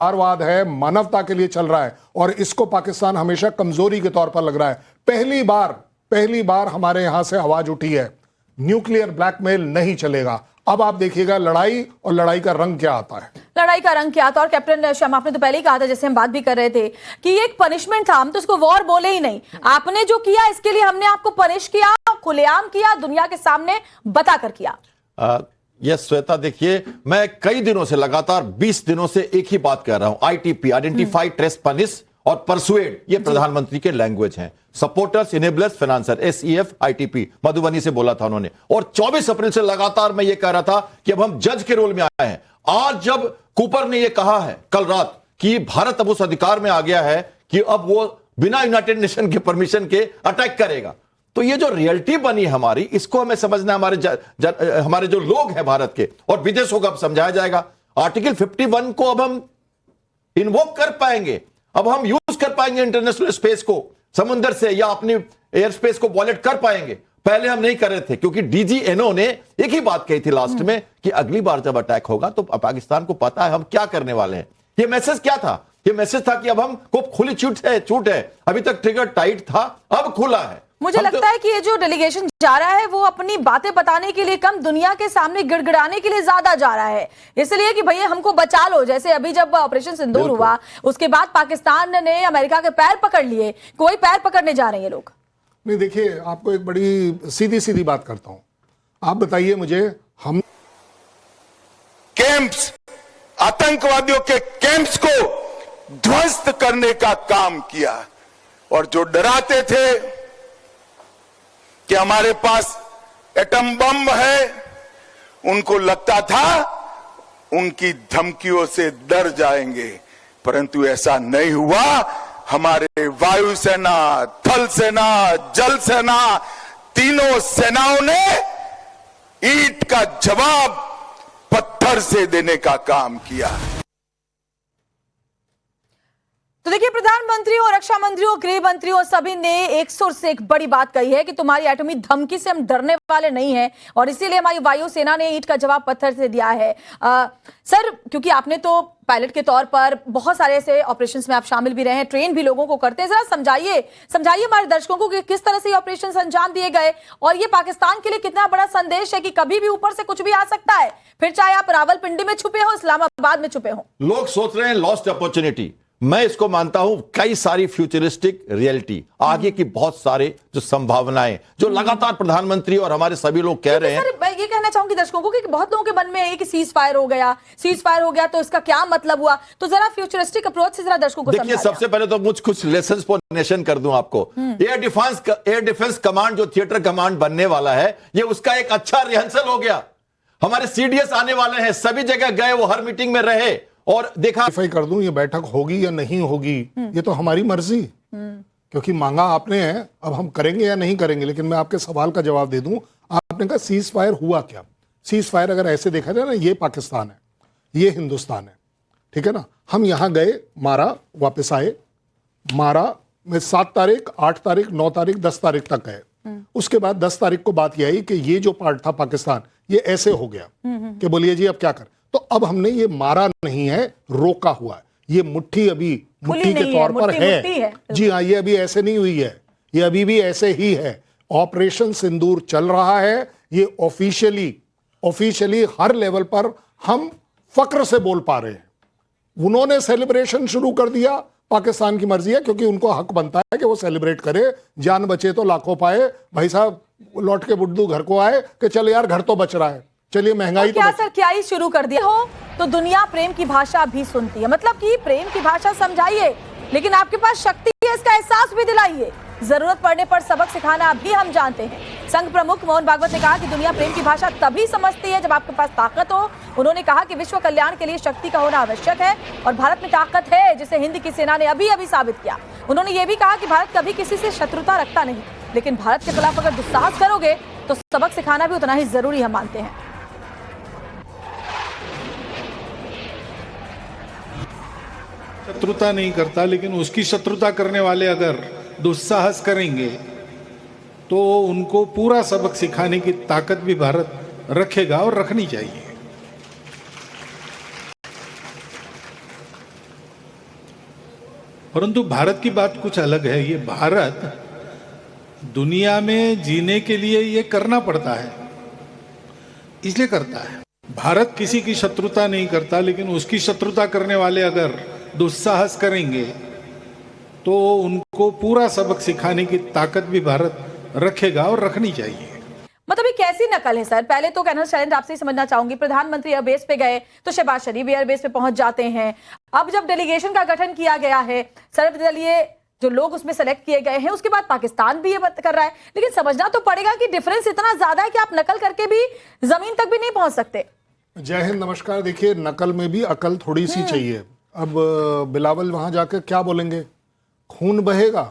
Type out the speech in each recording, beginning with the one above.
उदारवाद है, मानवता के लिए चल रहा है, और इसको पाकिस्तान हमेशा कमजोरी के तौर पर लग रहा है। पहली बार हमारे यहां से आवाज उठी है, न्यूक्लियर ब्लैकमेल नहीं चलेगा। अब आप देखिएगा लड़ाई, और लड़ाई का रंग क्या आता है। लड़ाई का रंग क्या आता है। और कैप्टन शर्मा, आपने तो पहले ही कहा था, जैसे हम बात भी कर रहे थे, कि ये एक पनिशमेंट था, हम तो इसको वॉर बोले ही नहीं। आपने जो किया इसके लिए हमने आपको पनिश किया, खुलेआम किया, दुनिया के सामने बताकर किया। यस श्वेता, देखिए मैं कई दिनों से, लगातार 20 दिनों से एक ही बात कर रहा हूं। आईटीपी, आइडेंटिफाई, ट्रेस, पनिश और परसुएड, ये प्रधानमंत्री के लैंग्वेज हैं। Supporters, enablers, financer, SEF, ITP, Madhubani से बोला था उन्होंने। और 24 अप्रैल से लगातार मैं ये कह रहा था कि अब हम जज के रोल में आए हैं। आज जब कूपर ने ये कहा है कल रात कि भारत अब उस अधिकार में आ गया है कि अब वो बिना यूनाइटेड नेशन के परमिशन के अटैक करेगा, तो ये जो रियलिटी बनी हमारी, इसको हमें समझना, हमारे जो लोग हैं भारत के और विदेशों को अब समझाया जाएगा। आर्टिकल 51 को अब हम इन्वोक कर पाएंगे, अब हम यूज कर पाएंगे इंटरनेशनल स्पेस को, समुद्र से या अपनी एयर स्पेस को वॉलेट कर पाएंगे। पहले हम नहीं कर रहे थे, क्योंकि डीजीएनओ ने एक ही बात कही थी लास्ट में कि अगली बार जब अटैक होगा तो पाकिस्तान को पता है हम क्या करने वाले हैं। ये मैसेज क्या था? ये मैसेज था कि अब हम को खुली छूट है। अभी तक ट्रिगर टाइट था, अब खुला है। मुझे लगता है कि ये जो डेलीगेशन जा रहा है वो अपनी बातें बताने के लिए कम, दुनिया के सामने गिड़गिड़ाने के लिए ज्यादा जा रहा है, इसलिए कि भैया हमको बचा लो। जैसे अभी जब ऑपरेशन सिंदूर हुआ, उसके बाद पाकिस्तान ने अमेरिका के पैर पकड़ लिए, कोई पैर पकड़ने जा रहे हैं लोग। नहीं, देखिए आपको एक बड़ी सीधी बात करता हूं। आप बताइए मुझे, हम कैंप्स, आतंकवादियों के कैंप्स को ध्वस्त करने का काम किया, और जो डराते थे कि हमारे पास एटम बम है, उनको लगता था उनकी धमकियों से डर जाएंगे, परंतु ऐसा नहीं हुआ। हमारे वायुसेना, थल सेना, जल सेना, तीनों सेनाओं ने ईंट का जवाब पत्थर से देने का काम किया। तो देखिए, प्रधानमंत्री और रक्षा मंत्री और गृह मंत्री और सभी ने एक सुर से एक बड़ी बात कही है कि तुम्हारी एटॉमी धमकी से हम डरने वाले नहीं हैं, और इसीलिए हमारी वायुसेना ने ईंट का जवाब पत्थर से दिया है। सर, क्योंकि आपने तो पायलट के तौर पर बहुत सारे ऐसे ऑपरेशंस में आप शामिल भी रहे हैं, ट्रेन भी लोगों को करते हैं, जरा समझाइए हमारे दर्शकों को कि किस तरह से ये ऑपरेशन अंजाम दिए गए, और ये पाकिस्तान के लिए कितना बड़ा संदेश है कि कभी भी ऊपर से कुछ भी आ सकता है, फिर चाहे आप रावलपिंडी में छुपे हो, इस्लामाबाद में छुपे हो। लोग सोच रहे हैं लॉस्ट अपॉर्चुनिटी, मैं इसको मानता हूं कई सारी फ्यूचरिस्टिक रियलिटी, आगे की बहुत सारे जो संभावनाएं जो लगातार प्रधानमंत्री और हमारे सभी लोग कह रहे हैं। सर, मैं ये कहना चाहूंगी दर्शकों को कि बहुत लोगों के मन में है कि सीज फायर हो गया तो इसका क्या मतलब हुआ, तो जरा फ्यूचरिस्टिक अप्रोच से जरा दर्शकों को देखिए। सबसे पहले तो कुछ लेसन्स फॉर नेशन कर दूं आपको। एयर डिफेंस कमांड जो थिएटर कमांड बनने वाला है, ये उसका एक अच्छा रिहर्सल हो गया। हमारे सीडीएस आने वाले हैं, सभी जगह गए, वो हर मीटिंग में रहे और देखा। कर दूं ये बैठक होगी या नहीं होगी, ये तो हमारी मर्जी, क्योंकि मांगा आपने है, अब हम करेंगे या नहीं करेंगे। लेकिन मैं आपके सवाल का जवाब दे दूं, आपने कहा सीज फायर हुआ क्या? सीज फायर अगर ऐसे देखा जाए ना, ये पाकिस्तान है, ये हिंदुस्तान है, ठीक है ना। हम यहां गए, मारा, वापस आए, मारा में 7 तारीख, 8 तारीख, 9 तारीख, 10 तारीख तक गए। उसके बाद 10 तारीख को बात यह आई कि ये जो पार्ट था पाकिस्तान, ये ऐसे हो गया कि बोलिए जी अब क्या कर। तो अब हमने ये मारा नहीं है, रोका हुआ है। ये मुट्ठी अभी मुट्ठी के तौर पर है। जी हाँ, ये अभी ऐसे नहीं हुई है, ये अभी भी ऐसे ही है। ऑपरेशन सिंदूर चल रहा है, ये ऑफिशियली हर लेवल पर हम फक्र से बोल पा रहे हैं। उन्होंने सेलिब्रेशन शुरू कर दिया, पाकिस्तान की मर्जी है, क्योंकि उनको हक बनता है कि वो सेलिब्रेट करे। जान बचे तो लाखों पाए, भाई साहब लौट के बुड्ढू घर को आए कि चल यार घर तो बच रहा है, चलिए महंगाई तो सर क्या ही शुरू कर दिया हो, तो दुनिया प्रेम की भाषा भी सुनती है, मतलब कि प्रेम की भाषा समझाइए, लेकिन आपके पास शक्ति है, इसका एहसास भी दिलाइए। जरूरत पड़ने पर सबक सिखाना भी हम जानते हैं। संघ प्रमुख मोहन भागवत ने कहा कि दुनिया प्रेम की भाषा तभी समझती है जब आपके पास ताकत हो। उन्होंने कहा कि विश्व कल्याण के लिए शक्ति का होना आवश्यक है, और भारत में ताकत है, जिसे हिंद की सेना ने अभी अभी साबित किया। उन्होंने ये भी कहा कि भारत कभी किसी से शत्रुता रखता नहीं, लेकिन भारत के खिलाफ अगर दुस्साहस करोगे तो सबक सिखाना भी उतना ही जरूरी हम मानते हैं। शत्रुता नहीं करता, लेकिन उसकी शत्रुता करने वाले अगर दुस्साहस करेंगे तो उनको पूरा सबक सिखाने की ताकत भी भारत रखेगा और रखनी चाहिए। परंतु भारत की बात कुछ अलग है। ये भारत दुनिया में जीने के लिए ये करना पड़ता है, इसलिए करता है। भारत किसी की शत्रुता नहीं करता, लेकिन उसकी शत्रुता करने वाले अगर दुस्साहस करेंगे तो उनको पूरा सबक सिखाने की ताकत भी भारत रखेगा और रखनी चाहिए। मतलब ये कैसी नकल है सर? पहले तो कर्नल शैलेंद्र आपसे ही समझना चाहूंगी, प्रधानमंत्री एयरबेस पे गए तो शहबाज शरीफ एयरबेस पे पहुंच जाते हैं। अब जब डेलीगेशन का गठन किया गया है, सर्वदलीय जो लोग उसमें सेलेक्ट किए गए हैं, उसके बाद पाकिस्तान भी ये बात कर रहा है, लेकिन समझना तो पड़ेगा कि डिफरेंस इतना ज्यादा है कि आप नकल करके भी जमीन तक भी नहीं पहुंच सकते। जय हिंद, नमस्कार। देखिए, नकल में भी अकल थोड़ी सी चाहिए। अब बिलावल वहां जाकर क्या बोलेंगे? खून बहेगा,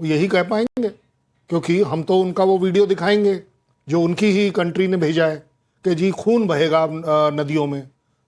वो यही कह पाएंगे, क्योंकि हम तो उनका वो वीडियो दिखाएंगे जो उनकी ही कंट्री ने भेजा है कि जी खून बहेगा नदियों में।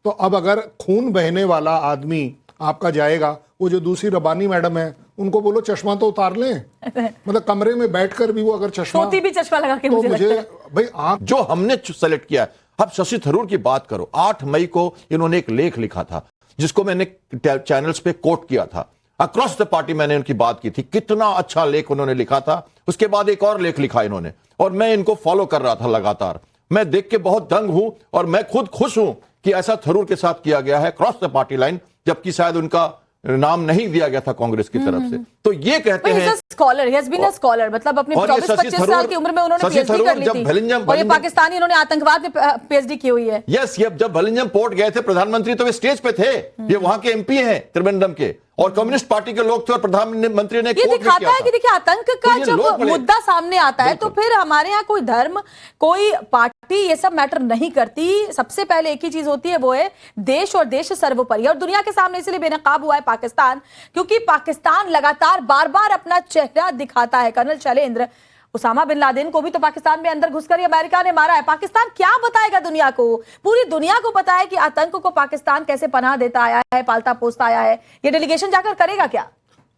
तो अब अगर खून बहने वाला आदमी आपका जाएगा, वो जो दूसरी रबानी मैडम है उनको बोलो चश्मा तो उतार लें। मतलब कमरे में बैठकर भी वो अगर चश्मा, सोती भी चश्मा लगा के तो मुझे मुझे लगता है। भाई आप जो हमने सेलेक्ट किया है। अब शशि थरूर की बात करो, 8 मई को इन्होंने एक लेख लिखा था जिसको मैंने चैनल्स पे कोट किया था। अक्रॉस द पार्टी मैंने उनकी बात की थी, कितना अच्छा लेख उन्होंने लिखा था। उसके बाद एक और लेख लिखा इन्होंने, और मैं इनको फॉलो कर रहा था लगातार। मैं देख के बहुत दंग हूं और मैं खुद खुश हूं कि ऐसा थरूर के साथ किया गया है, क्रॉस द पार्टी लाइन, जबकि शायद उनका नाम नहीं दिया गया था कांग्रेस की तरफ से। तो ये कहते हैं scholar, he has been a scholar, मतलब अपनी 24-25 साल की उम्र में उन्होंने पीएचडी कर ली थी, और ये पाकिस्तानी इन्होंने आतंकवाद में पीएचडी की हुई है। यस, ये जब भलिंजम पोर्ट गए थे प्रधानमंत्री तो वे स्टेज पे थे। ये वहां के एमपी हैं त्रिवेंद्रम के, और कम्युनिस्ट पार्टी के लोग थे, और प्रधानमंत्री ने ये दिखाता है कि देखिए आतंक का ये जब लोग बड़े- मुद्दा सामने आता है तो फिर हमारे यहाँ कोई धर्म, कोई पार्टी, ये सब मैटर नहीं करती। सबसे पहले एक ही चीज होती है, वो है देश, और देश सर्वोपरि। और दुनिया के सामने इसलिए बेनकाब हुआ है पाकिस्तान, क्योंकि पाकिस्तान लगातार बार बार अपना चेहरा दिखाता है। Colonel Shailendra, Osama bin Laden को भी तो पाकिस्तान में अंदर घुसकर ही अमेरिका ने मारा है। पाकिस्तान क्या बताएगा दुनिया को? पूरी दुनिया को पता है कि आतंक को पाकिस्तान कैसे पनाह देता आया है, पालता पोसता आया है। ये डेलीगेशन जाकर करेगा क्या?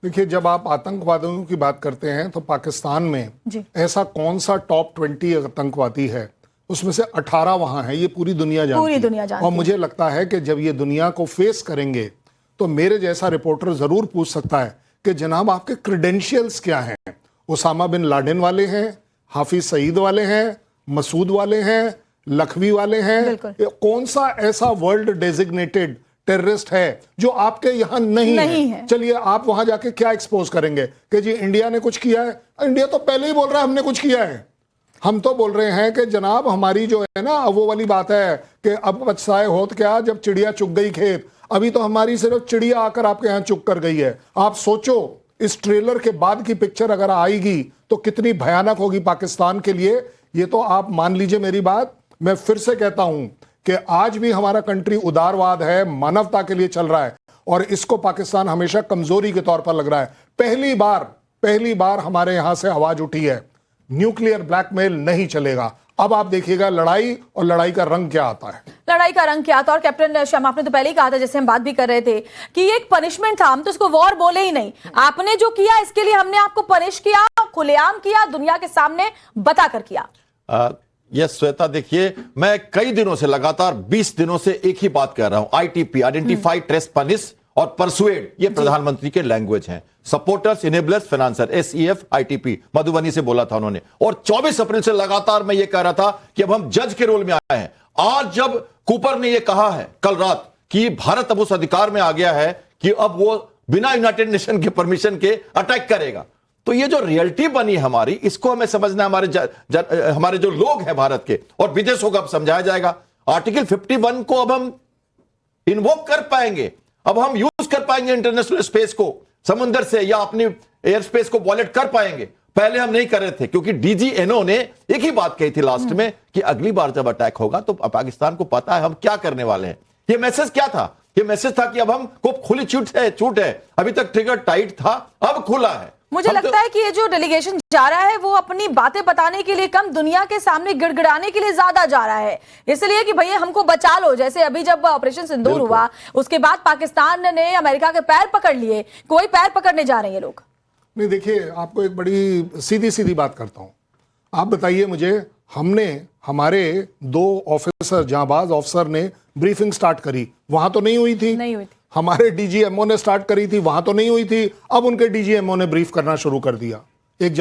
देखिए, जब आप आतंकवादियों की बात करते हैं तो पाकिस्तान में ऐसा कौन सा टॉप 20 आतंकवादी है, उसमें से 18 वहां है। ये पूरी दुनिया जानती है। और मुझे लगता है कि जब ये दुनिया को फेस करेंगे तो मेरे जैसा रिपोर्टर जरूर पूछ सकता है कि जनाब आपके क्रेडेंशियल्स क्या हैं? उसामा बिन लादेन वाले हैं, हाफिज सईद वाले हैं, मसूद वाले हैं, लखवी वाले हैं? कौन सा ऐसा वर्ल्ड डेजिग्नेटेड टेररिस्ट है जो आपके यहां नहीं है? चलिए, आप वहां जाके क्या एक्सपोज करेंगे कि जी इंडिया ने कुछ किया है? इंडिया तो पहले ही बोल रहा है हमने कुछ किया है। हम तो बोल रहे हैं कि जनाब हमारी जो है ना, वो वाली बात है कि अब पछताए होत क्या जब चिड़िया चुग गई खेत। अभी तो हमारी सिर्फ चिड़िया आकर आपके यहां चुग कर गई है। आप सोचो, इस ट्रेलर के बाद की पिक्चर अगर आएगी तो कितनी भयानक होगी पाकिस्तान के लिए। ये तो आप मान लीजिए मेरी बात। मैं फिर से कहता हूं कि आज भी हमारा कंट्री उदारवाद है, मानवता के लिए चल रहा है, और इसको पाकिस्तान हमेशा कमजोरी के तौर पर लग रहा है। पहली बार हमारे यहां से आवाज उठी है, न्यूक्लियर ब्लैकमेल नहीं चलेगा। अब आप देखिएगा लड़ाई, और लड़ाई का रंग क्या आता है। लड़ाई का रंग क्या आता है? और कैप्टन शर्मा, आपने तो पहले ही कहा था, जैसे हम बात भी कर रहे थे, कि ये एक पनिशमेंट था। हम तो इसको वॉर बोले ही नहीं। आपने जो किया इसके लिए हमने आपको पनिश किया, खुलेआम किया, दुनिया के सामने बताकर किया। यस श्वेता, देखिए, मैं कई दिनों से, लगातार 20 दिनों से एक ही बात कर रहा हूं। आईटीपी, आइडेंटिफाई, ट्रेस, पनिश और परसुएड, ये प्रधानमंत्री के लैंग्वेज हैं। Supporters, enablers, financier, SEF, ITP, Madhubani से बोला था उन्होंने। और 24 अप्रैल से लगातार मैं ये कह रहा था कि अब हम जज के रोल में आए हैं। आज जब कूपर ने ये कहा है कल रात कि भारत अब उस अधिकार में आ गया है कि अब वो बिना यूनाइटेड नेशन के परमिशन के अटैक करेगा, तो ये जो रियलिटी बनी हमारी, इसको हमें समझना, हमारे जो लोग हैं भारत के और विदेशों को अब समझाया जाएगा। आर्टिकल 51 को अब हम इन्वोक कर पाएंगे, अब हम यूज कर पाएंगे इंटरनेशनल स्पेस को, समुद्र से या अपनी एयर स्पेस को वॉलेट कर पाएंगे। पहले हम नहीं कर रहे थे, क्योंकि DGNO ने एक ही बात कही थी लास्ट में कि अगली बार जब अटैक होगा तो पाकिस्तान को पता है हम क्या करने वाले हैं। ये मैसेज क्या था? ये मैसेज था कि अब हम को खुली छूट है। अभी तक ट्रिगर टाइट था, अब खुला है। मुझे लगता है कि ये जो डेलीगेशन जा रहा है वो अपनी बातें बताने के लिए कम, दुनिया के सामने गिड़गिड़ाने के लिए ज्यादा जा रहा है। इसलिए कि भैया हमको बचा लो। जैसे अभी जब ऑपरेशन सिंदूर हुआ, उसके बाद पाकिस्तान ने अमेरिका के पैर पकड़ लिए, कोई पैर पकड़ने जा रहे हैं ये लोग। नहीं, देखिए, आपको एक बड़ी सीधी बात करता हूं। आप बताइए मुझे, हमारे 2 ऑफिसर, जांबाज ऑफिसर ने ब्रीफिंग स्टार्ट करी, वहां तो नहीं हुई थी। हमारे डीजीएमओ ने स्टार्ट करी थी, वहां तो नहीं हुई थी, अब उनके डीजीएमओ ने ब्रीफ करना शुरू कर दिया। एक